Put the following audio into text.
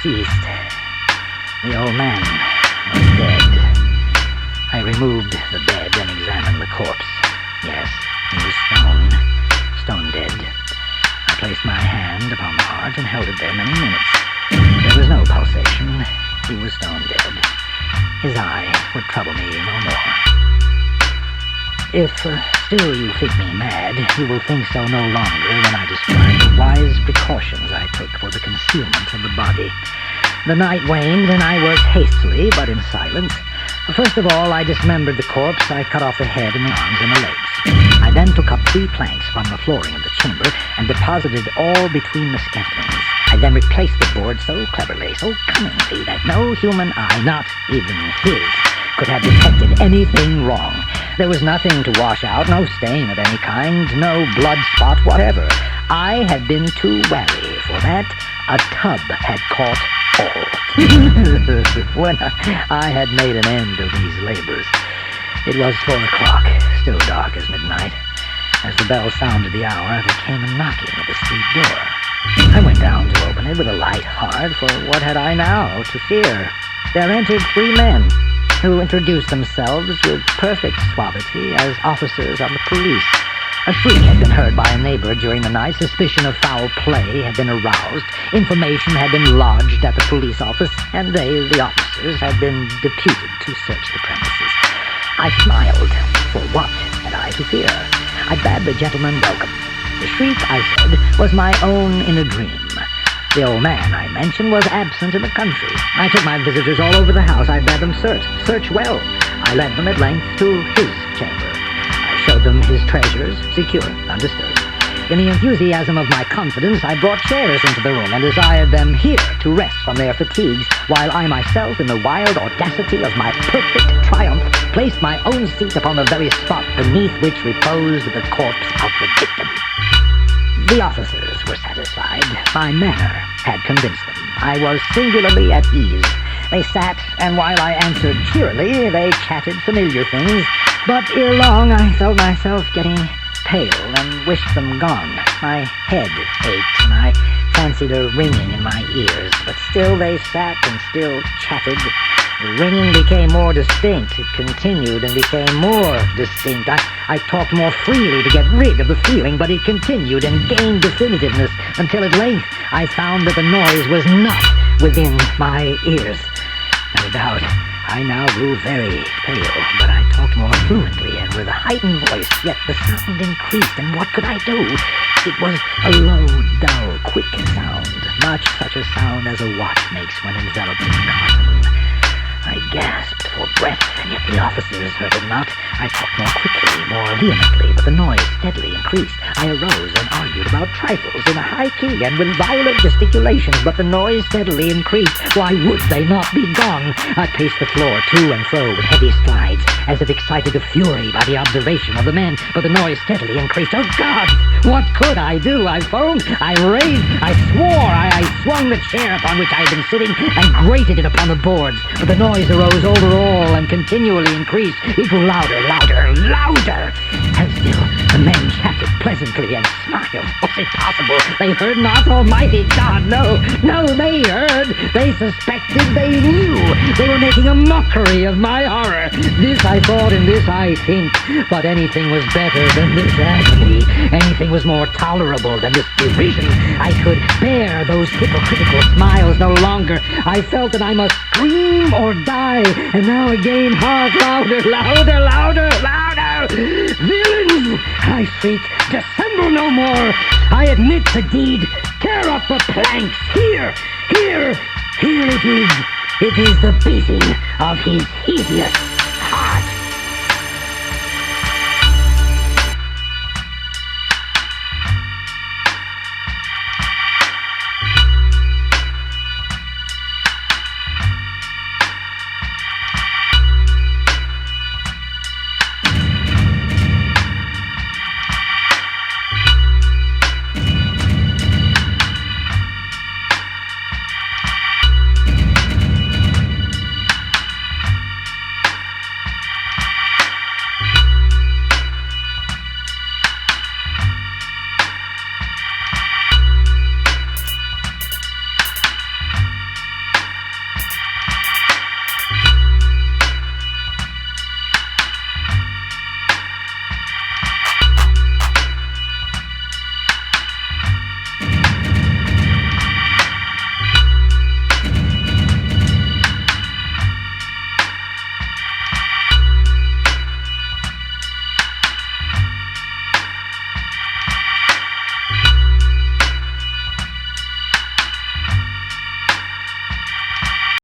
ceased. The old man was dead. I removed the bed and examined the corpse. Yes, he was stone dead. I placed my hand upon the heart and held it there many minutes. There was no pulsation. He was stone dead. His eye would trouble me no more. If still you think me mad, you will think so no longer when I describe the wise precautions I took for the concealment of the body. The night waned, and I worked hastily, but in silence. First of all, I dismembered the corpse. I cut off the head and the arms and the legs. I then took up 3 planks from the flooring of the chamber and deposited all between the scantlings. I then replaced the board so cleverly, so cunningly, that no human eye, not even his, could have detected anything wrong. There was nothing to wash out, no stain of any kind, no blood spot whatever. I had been too wary for that. A tub had caught all. When I had made an end of these labors, it was 4 o'clock, still dark as midnight. As the bell sounded the hour, there came a knocking at the street door. I went down to open it with a light heart, for what had I now to fear? There entered 3 men, who introduced themselves with perfect suavity as officers of the police. A shriek had been heard by a neighbor during the night. Suspicion of foul play had been aroused. Information had been lodged at the police office, and they, the officers, had been deputed to search the premises. I smiled, for what had I to fear? I bade the gentleman welcome. The shriek, I said, was my own in a dream. The old man I mentioned was absent in the country. I took my visitors all over the house. I bade them search well. I led them at length to his chamber. I showed them his treasures, secure, undisturbed. In the enthusiasm of my confidence, I brought chairs into the room and desired them here to rest from their fatigues, while I myself, in the wild audacity of my perfect triumph, placed my own seat upon the very spot beneath which reposed the corpse of the victim. The officers were satisfied. My manner had convinced them. I was singularly at ease. They sat, and while I answered cheerily, they chatted familiar things. But ere long, I felt myself getting pale and wished them gone. My head ached, and I fancied a ringing in my ears. But still they sat and still chatted. The ringing became more distinct. It continued and became more distinct. I talked more freely to get rid of the feeling, but it continued and gained definitiveness until at length I found that the noise was not within my ears. No doubt, I now grew very pale, but I talked more fluently and with a heightened voice, yet the sound increased, and what could I do? It was a low, dull, quick sound, much such a sound as a watch makes when enveloped in cotton. I gasped for breath, and yet the officers heard it not. I talked more quickly, more vehemently, but the noise steadily increased. I arose and argued about trifles in a high key and with violent gesticulations, but the noise steadily increased. Why would they not be gone? I paced the floor to and fro with heavy strides, as if excited to fury by the observation of the men, but the noise steadily increased. Oh, God! What could I do? I foamed, I raved, I swore, I swung the chair upon which I had been sitting and grated it upon the boards, but the noise arose over all and continually increased. It grew louder, louder, louder, and still the men chatted pleasantly and smiled. Was it possible they heard not? Almighty God, no, they heard, they suspected, they knew. They were making a mockery of my horror. This I thought, and this I think, but anything was better than this agony. Anything was more tolerable than this derision. I could bear those hypocritical smiles no longer. I felt that I must scream or die, and now again, hark, louder, louder, louder, louder! Villains! I shrieked, dissemble no more! I admit the deed! Tear up the planks! Here it is! It is the beating of his Hidious!